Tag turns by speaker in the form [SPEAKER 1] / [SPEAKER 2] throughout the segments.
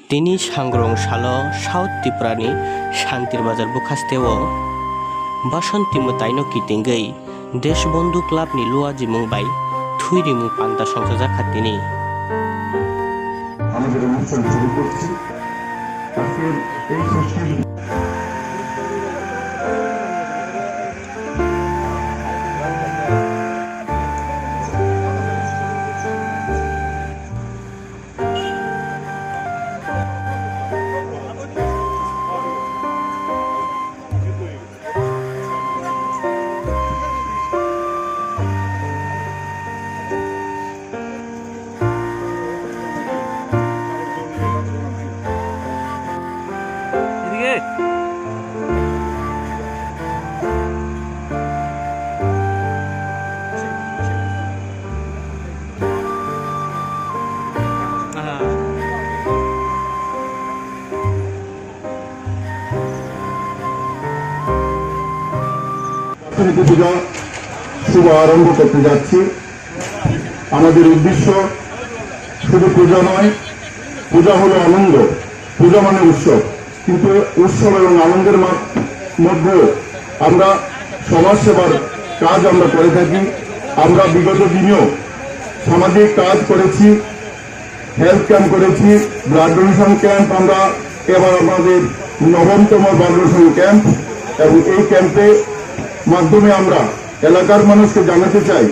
[SPEAKER 1] তিনি সাংগ্রং সাল সাউथ त्रिपुरानि शान्तिर बाजार बुखास्तेव बासन्तिमु ताइनो किटिंगै देशबंधु क्लाबनि लुआजी मुंबाई थुइरिमु पान्ता संसार खातिनि
[SPEAKER 2] আমাদের অনুষ্ঠান শুরু করছি। আজকের এই ষষ্ঠীর পূজা শুভ আরম্ভ করতে যাচ্ছি। আমাদের উদ্দেশ্য শুধু পূজা নয়, পূজা হলো আনন্দ, পূজা মানে উৎসব। কিন্তু উৎসব এবং আনন্দের মধ্যে আমরা সমাজ সেবার কাজ আমরা করে থাকি। আমরা বিগত দিনেও সামাজিক কাজ করেছি, হেলথ ক্যাম্প করেছি, ব্লাড ডোনেশন ক্যাম্প। আমরা এবার আমাদের 9তম ব্লাড ডোনেশন ক্যাম্প, এবং এই ক্যাম্পে মাধ্যমে আমরা এলাকার মানুষকে জানাতে চাই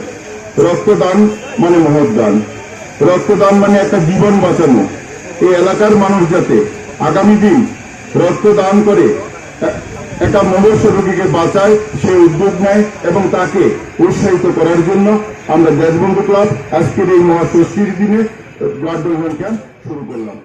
[SPEAKER 2] রক্তদান মানে মহৎ দান, রক্তদান মানে একটা জীবন বাঁচানো। এই এলাকার মানুষ যাতে আগামী দিন রক্তদান করে একটা মনুষ্য রোগীকে বাঁচায় সে উদ্যোগ নেয়, এবং তাকে উৎসাহিত করার জন্য আমরা দেশবন্ধু ক্লাব আজকের এই মহাষষ্ঠীর দিনে ব্লাড ডোনেশন ক্যাম্প শুরু করলাম।